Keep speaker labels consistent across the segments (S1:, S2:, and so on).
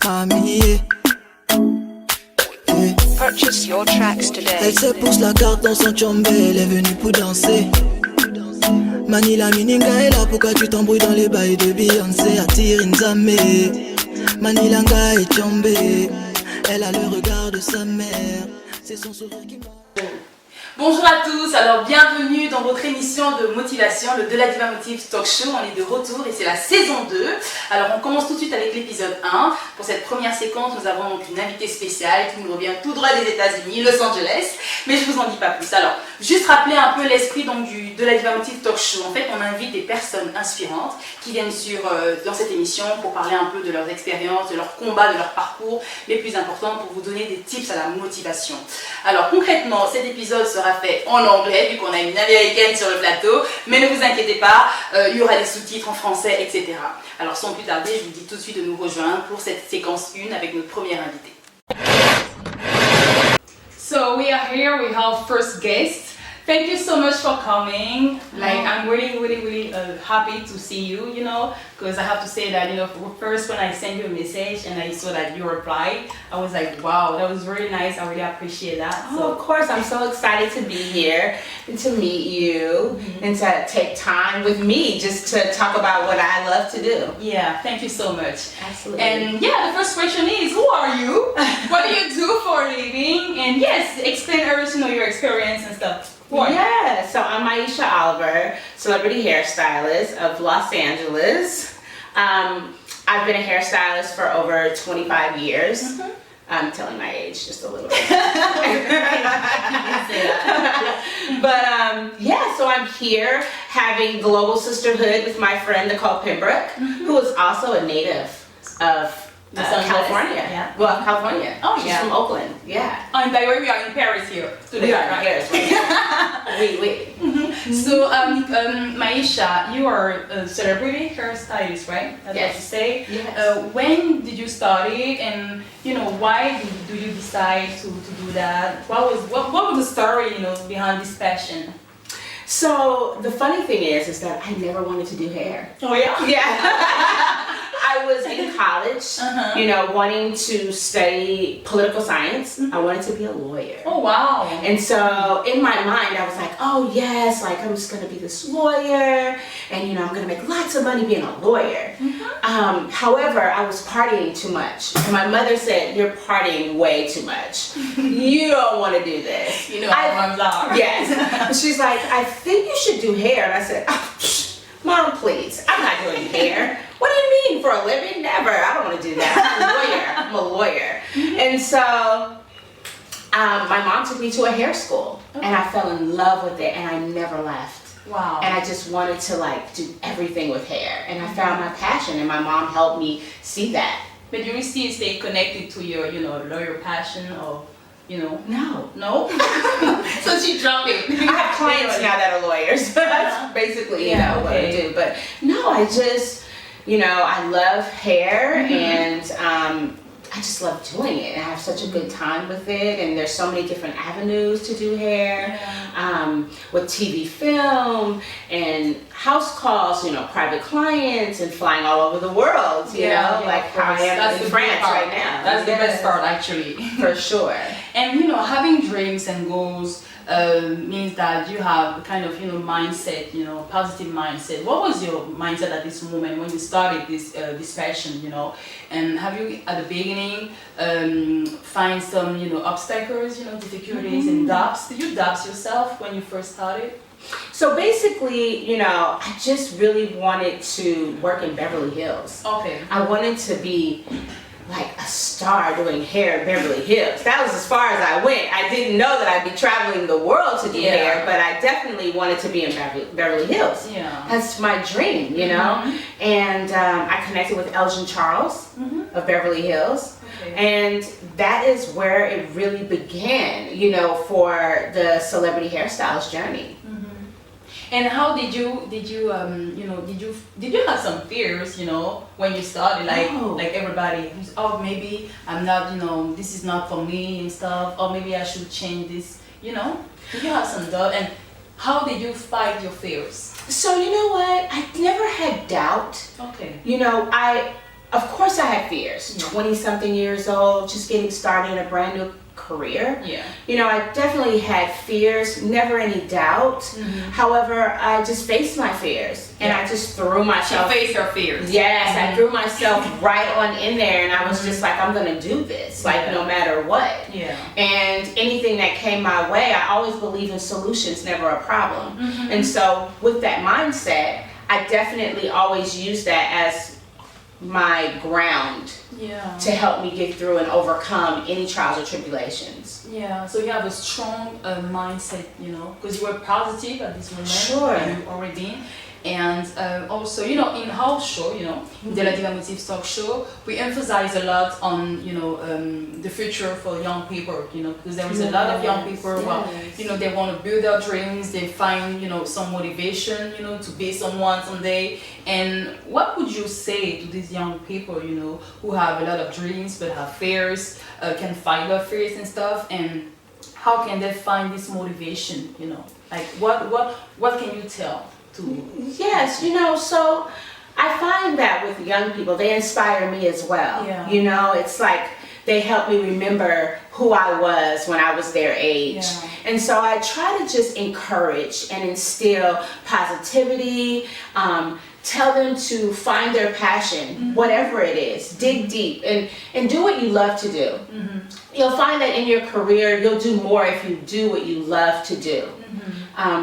S1: Ami.
S2: Purchase your tracks today.
S1: Elle se pousse la carte dans son chombe, elle est venue pour danser. Manila Mininga est là, pourquoi tu t'embrouilles dans les bails de Beyoncé? Attire Nzame, Manilanga est tombée. Elle a le regard de sa mère, c'est son sourire qui m'a...
S3: Bonjour à tous, alors bienvenue dans votre émission de motivation, le Deladivamotives talk show. On est de retour et c'est la saison 2. Alors on commence tout de suite avec l'épisode 1. Pour cette première séquence, nous avons donc une invitée spéciale qui nous revient tout droit des États-Unis, Los Angeles. Mais je vous en dis pas plus. Alors, juste rappeler un peu l'esprit donc du Deladivamotives talk show. En fait, on invite des personnes inspirantes qui viennent dans cette émission pour parler un peu de leurs expériences, de leurs combats, de leur parcours, mais plus important pour vous donner des tips à la motivation. Alors concrètement, cet épisode sera fait en anglais vu qu'on a une américaine sur le plateau, mais ne vous inquiétez pas, il y aura des sous-titres en français, etc. Alors sans plus tarder, je vous dis tout de suite de nous rejoindre pour cette séquence 1 avec notre première invitée. So we are here, we have first guest. Thank you so much for coming. Like, I'm really happy to see you, you know, because I have to say that, you know, first when I sent you a message and I saw that you replied, I was like, wow, that was very nice. I really appreciate that.
S4: Oh, of course, I'm so excited to be here and to meet you and to take time with me just to talk about what I love to do.
S3: Yeah, thank you so much.
S4: Absolutely.
S3: And yeah, the first question is, who are you? What do you do for a living? And yes, explain everything, you know, your experience and stuff.
S4: Yeah, so I'm Maisha Oliver, celebrity hairstylist of Los Angeles. I've been a hairstylist for over 25 years. I'm telling my age just a little bit. But yeah, so I'm here having global sisterhood with my friend Nicole Pembroke, who is also a native of California.
S3: Yeah.
S4: Well, California.
S3: Oh,
S4: she's
S3: yeah.
S4: from Oakland. Yeah.
S3: And by the way, we are in Paris here today.
S4: We are in Paris. Oui.
S3: So, Maisha, you are a celebrity hairstylist, right? That's
S4: Yes.
S3: what you say.
S4: Yes.
S3: When did you start it, and you know why do you decide to do that? What was the story, you know, behind this passion?
S4: So the funny thing is that I never wanted to do hair.
S3: Oh yeah.
S4: Yeah. I was in college, you know, wanting to study political science. I wanted to be a lawyer.
S3: Oh wow.
S4: And so in my mind, I was like, oh yes, like I'm just gonna be this lawyer, and you know, I'm gonna make lots of money being a lawyer. However, I was partying too much, and my mother said, "You're partying way too much. You don't want to do this."
S3: You know how moms are.
S4: Yes. She's like, "I think you should do hair," and I said, oh, Mom, please, I'm not doing hair. What do you mean, for a living? Never. I don't want to do that. I'm a lawyer. And so my mom took me to a hair school, and I fell in love with it, and I never left.
S3: Wow.
S4: And I just wanted to like do everything with hair, and I found my passion, and my mom helped me see that.
S3: But do you still stay connected to your, you know, lawyer passion, or you know?
S4: No.
S3: So she dropped it.
S4: I have clients now that are lawyers. That's basically, you know, what I do. But no, I just, you know, I love hair, and I just love doing it. I have such a good time with it, and there's so many different avenues to do hair, with TV film and house calls, you know, private clients, and flying all over the world, you know, like how I am in France right now.
S3: That's the best part, actually.
S4: For sure.
S3: And you know, having dreams and goals means that you have kind of, you know, mindset, you know, positive mindset. What was your mindset at this moment when you started this passion, you know? And have you at the beginning find some, you know, obstacles, you know, difficulties and doubts? Did you doubt yourself when you first started?
S4: So basically, you know, I just really wanted to work in Beverly Hills.
S3: Okay.
S4: I wanted to be like a star doing hair in Beverly Hills. That was as far as I went. I didn't know that I'd be traveling the world to do hair, but I definitely wanted to be in Beverly Hills.
S3: Yeah.
S4: That's my dream, you know? And I connected with Elgin Charles of Beverly Hills. Okay. And that is where it really began, you know, for the celebrity hairstylist journey.
S3: And how did you you know, did you have some fears, you know, when you started, like everybody who's, oh, maybe I'm not, you know, this is not for me and stuff, or maybe I should change this, you know? Did you have some doubt, and how did you fight your fears?
S4: So you know what, I never had doubt.
S3: Okay.
S4: You know, of course I had fears. 20-something years old, just getting started in a brand new career.
S3: Yeah.
S4: You know, I definitely had fears, never any doubt. However, I just faced my fears and I just threw myself.
S3: She faced her fears.
S4: Yes, I threw myself right on in there, and I was just like, I'm gonna do this, like no matter what.
S3: Yeah.
S4: And anything that came my way, I always believe in solutions, never a problem. And so with that mindset, I definitely always use that as my ground to help me get through and overcome any trials or tribulations.
S3: Yeah, so you have a strong mindset, you know, because you were positive at this moment.
S4: Sure.
S3: And you've already been. And also, you know, in our show, you know, Deladivamotives talk show, we emphasize a lot on, you know, the future for young people, you know, because there is a lot of young people who are, you know, they want to build their dreams, they find, you know, some motivation, you know, to be someone someday. And what would you say to these young people, you know, who have a lot of dreams but have fears, can fight their fears and stuff, and how can they find this motivation, you know? Like, what can you tell?
S4: Yes, you know, so I find that with young people, they inspire me as well.
S3: Yeah.
S4: You know, it's like they help me remember who I was when I was their age.
S3: Yeah.
S4: And so I try to just encourage and instill positivity, tell them to find their passion, whatever it is, dig deep and do what you love to do. You'll find that in your career, you'll do more if you do what you love to do.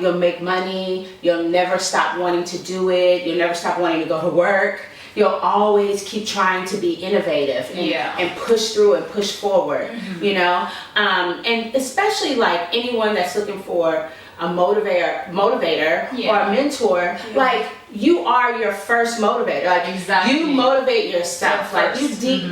S4: You'll make money, you'll never stop wanting to do it, you'll never stop wanting to go to work. You'll always keep trying to be innovative and push through and push forward, you know? And especially like anyone that's looking for a motivator or a mentor, like you are your first motivator. Like you motivate yourself. Like you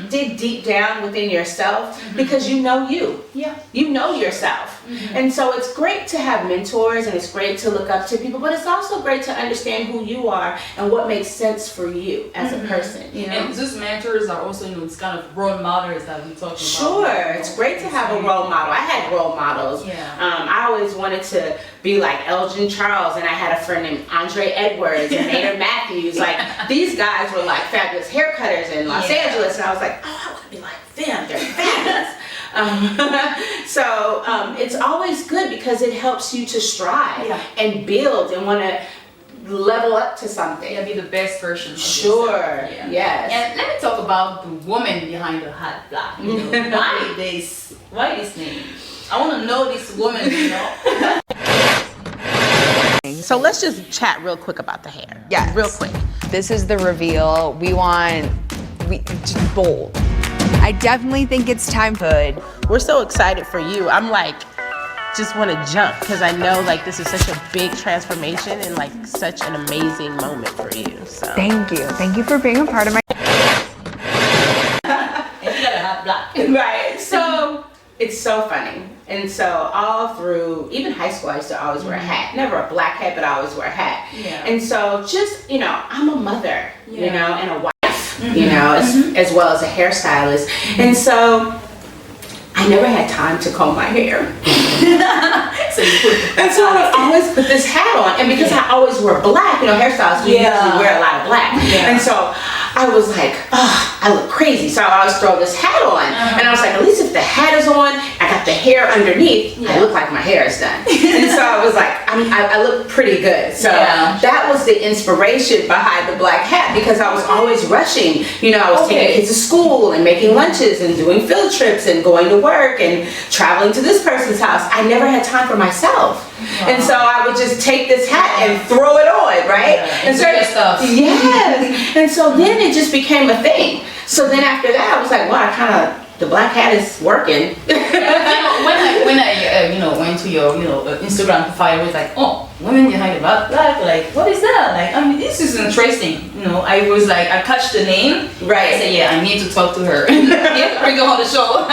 S4: dig deep down within yourself because you know you. You know yourself. And so it's great to have mentors and it's great to look up to people, but it's also great to understand who you are and what makes sense for you as a person. You know?
S3: And these mentors are also, you know, it's kind of role models that we talk about.
S4: Sure, it's great to have a role model. I had role models. I always wanted to be like Elgin Charles, and I had a friend named Andre Edwards and Nader Matthews. Like these guys were like fabulous haircutters in Los Angeles, and I was like, oh, I want to be like them. They're fabulous. So it's always good because it helps you to strive and build and want to level up to something.
S3: Yeah, be the best version of
S4: Sure,
S3: yourself.
S4: yes.
S3: And let me talk about the woman behind the hot black. You know, why this name? I want to know this woman, you know.
S4: So let's just chat real quick about the hair.
S5: Yeah,
S4: real quick.
S5: This is the reveal. We just bold. I definitely think it's time. Good.
S4: We're so excited for you. I'm like, just want to jump because I know like this is such a big transformation and like such an amazing moment for you. So
S5: Thank you. Thank you for being a part of my.
S3: And she got a hot black.
S4: Right. So it's so funny. And so all through, even high school, I used to always wear a hat. Never a black hat, but I always wear a hat. And so just, you know, I'm a mother, you know, and a wife, you know, as well as a hairstylist. And so I never had time to comb my hair. And so I would always put this hat on. And because I always wear black, you know, hairstylists, we usually wear a lot of black. And so I was like, oh, I look crazy. So I always throw this hat on. And I was like, at least if the hat is on, I got the hair underneath, I look like my hair is done. And so I was like, I look pretty good. So that was the inspiration behind the black hat because I was always rushing. You know, I was taking kids to school and making lunches and doing field trips and going to work and traveling to this person's house. I never had time for myself. And so I would just take this hat and throw it on, right?
S3: And start stuff.
S4: Yes. And so then it just became a thing. So then after that, I was like, well, the black hat is working.
S3: You know, when I you know, went to your, you know, Instagram profile, I was like, oh, women behind the black, like, what is that? Like, I mean, this is interesting. You know, I was like, I catch the name.
S4: Right.
S3: I said, yeah, I need to talk to her. Yeah, bring her on the show.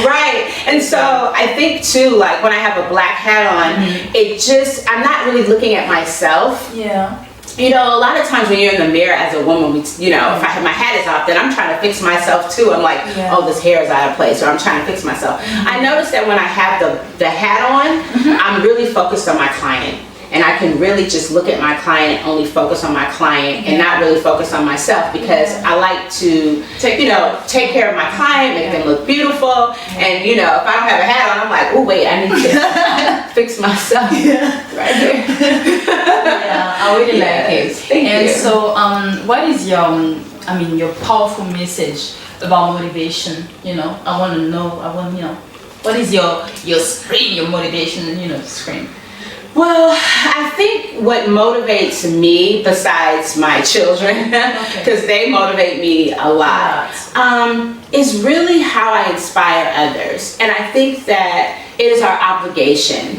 S4: Right. And so I think too, like when I have a black hat on, it just, I'm not really looking at myself.
S3: Yeah.
S4: You know, a lot of times when you're in the mirror as a woman, you know, if I have my hat is off, then I'm trying to fix myself too. I'm like, oh, this hair is out of place, or I'm trying to fix myself. I notice that when I have the hat on, I'm really focused on my client and I can really just look at my client and only focus on my client and not really focus on myself, because I like to take care of my client, make them look beautiful, and if I don't have a hat on, I'm like, oh wait, I need to fix myself right here.
S3: I really like it.
S4: Thank you.
S3: So what is your powerful message about motivation? I want to know, what is your scream, your motivation, scream?
S4: Well, I think what motivates me, besides my children, because they motivate me a lot, is really how I inspire others. And I think that it is our obligation,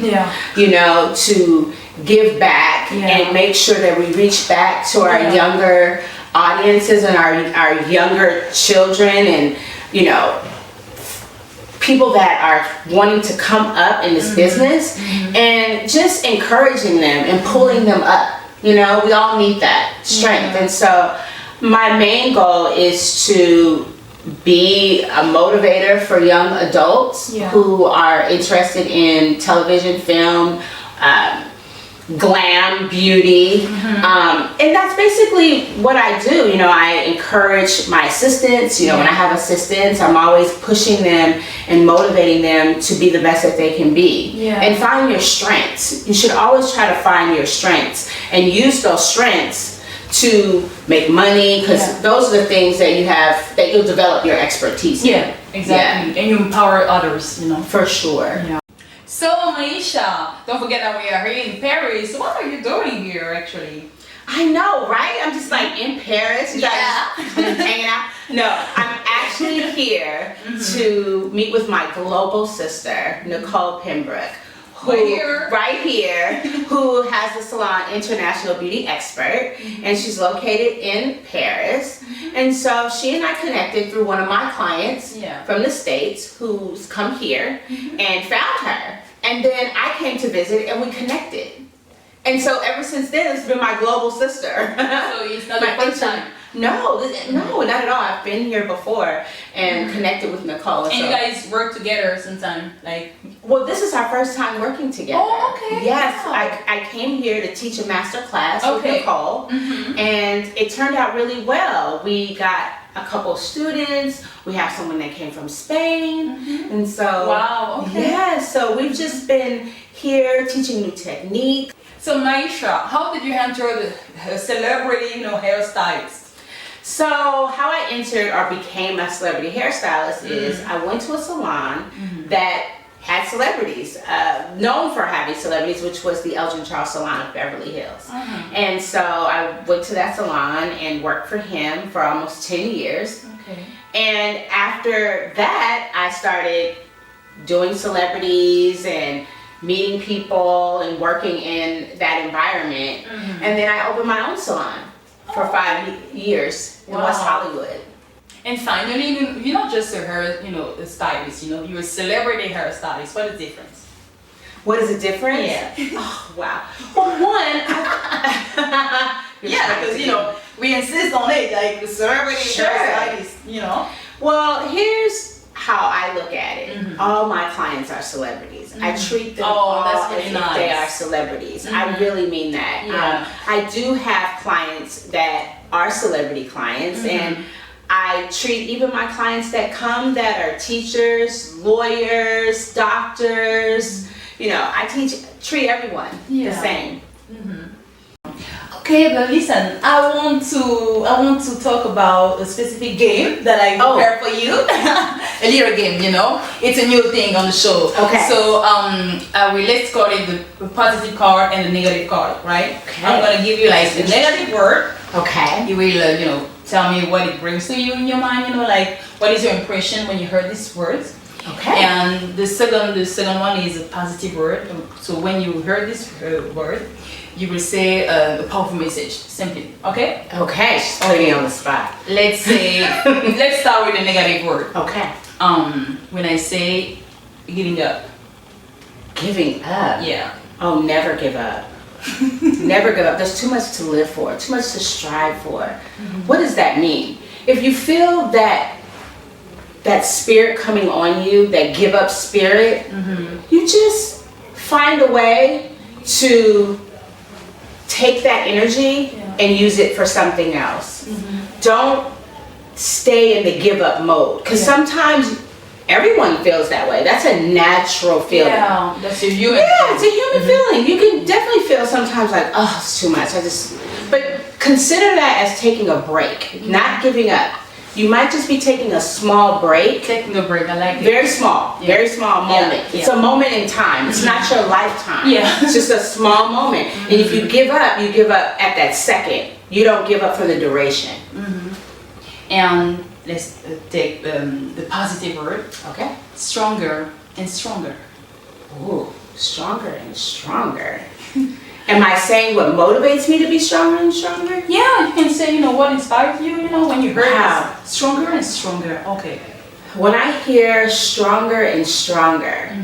S4: to give back and make sure that we reach back to our younger audiences and our younger children, and people that are wanting to come up in this business, and just encouraging them and pulling them up. We all need that strength. And so my main goal is to be a motivator for young adults who are interested in television, film, glam, beauty, and that's basically what I do. I encourage my assistants. When I have assistants, I'm always pushing them and motivating them to be the best that they can be, and find your strengths. You should always try to find your strengths and use those strengths to make money, because those are the things that you'll develop your expertise in.
S3: Exactly. And you empower others,
S4: For sure.
S3: So Maisha, don't forget that we are here in Paris. What are you doing here actually?
S4: I know, right? I'm just like in Paris, just hanging out. No, I'm actually here to meet with my global sister, Nicole Pembroke, right here, who has the salon International Beauty Expert, and she's located in Paris. And so she and I connected through one of my clients from the States who's come here and found her. And then I came to visit and we connected. And so ever since then, it's been my global sister.
S3: So it's not the first time?
S4: No, not at all. I've been here before and connected with Nicole.
S3: And you guys work together sometime,
S4: Well, this is our first time working together.
S3: Oh, okay.
S4: Yes,
S3: wow.
S4: I came here to teach a master class with Nicole, and it turned out really well. We got a couple students. We have someone that came from Spain, and so so we've just been here teaching new techniques.
S3: So Maisha, how did you enter the celebrity, hairstylist?
S4: So how I entered or became a celebrity hairstylist is I went to a salon that had celebrities, known for having celebrities, which was the Elgin Charles Salon of Beverly Hills. And so I went to that salon and worked for him for almost 10 years. And after that, I started doing celebrities and meeting people and working in that environment. And then I opened my own salon for 5 years in West Hollywood.
S3: And finally, you're not just a hair, a stylist, you're a celebrity hairstylist. What is the difference?
S4: What is the difference? Oh, wow. Well, one,
S3: because, we insist on it, like the celebrity hairstylist,
S4: Well, here's how I look at it. All my clients are celebrities. I treat them all
S3: that's really
S4: as
S3: nice.
S4: if they are celebrities. I really mean that. I do have clients that are celebrity clients, and I treat even my clients that come that are teachers, lawyers, doctors. I treat everyone the same.
S3: Okay, but listen, I want to talk about a specific game that I prepared for you. A little game, It's a new thing on the show.
S4: Okay.
S3: So let's call it the positive card and the negative card, right?
S4: Okay.
S3: I'm gonna give you like the negative word.
S4: Okay.
S3: You will, tell me what it brings to you in your mind. What is your impression when you heard these words?
S4: Okay.
S3: And the second one is a positive word. So when you heard this word, you will say a powerful message, simply. Okay?
S4: Okay, she's putting me on the spot.
S3: Let's start with the negative word.
S4: Okay.
S3: When I say giving up.
S4: Giving up?
S3: Yeah.
S4: Oh, never give up. Never give up. There's too much to live for, too much to strive for. What does that mean? If you feel that spirit coming on you, that give up spirit, you just find a way to take that energy and use it for something else. Don't stay in the give up mode, because sometimes everyone feels that way. That's a natural feeling.
S3: Yeah, that's a human.
S4: Yeah, it's a human feeling. You can definitely feel sometimes like, oh, it's too much. But consider that as taking a break, not giving up. You might just be taking a small break.
S3: Taking a break, I like it.
S4: Very small moment. It's a moment in time. It's not your lifetime.
S3: Yeah.
S4: It's just a small moment. And if you give up at that second. You don't give up for the duration.
S3: And let's take the positive word.
S4: Okay.
S3: Stronger and stronger.
S4: Ooh, stronger and stronger. Am I saying what motivates me to be stronger and stronger?
S3: Yeah, you can say, what inspired you, when you heard
S4: Wow.
S3: stronger and stronger. Okay.
S4: When I hear stronger and stronger,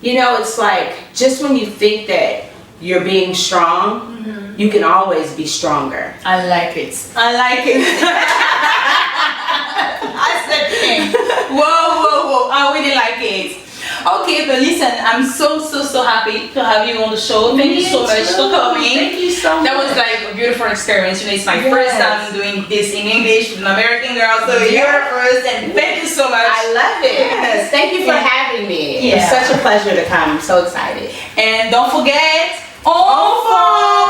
S4: it's like just when you think that you're being strong, you can always be stronger.
S3: I like it. I like it. I said, whoa, I really like it. Okay, but listen, I'm so happy to have you on the show. Thank you so much for coming.
S4: Thank you so much.
S3: That was like a beautiful experience. It's my first time doing this in English with an American girl, so you're first, and thank you so much.
S4: I love it. Yes, thank you for having me.
S3: Yeah.
S4: It's such a pleasure to come. I'm so excited.
S3: And don't forget, on forme!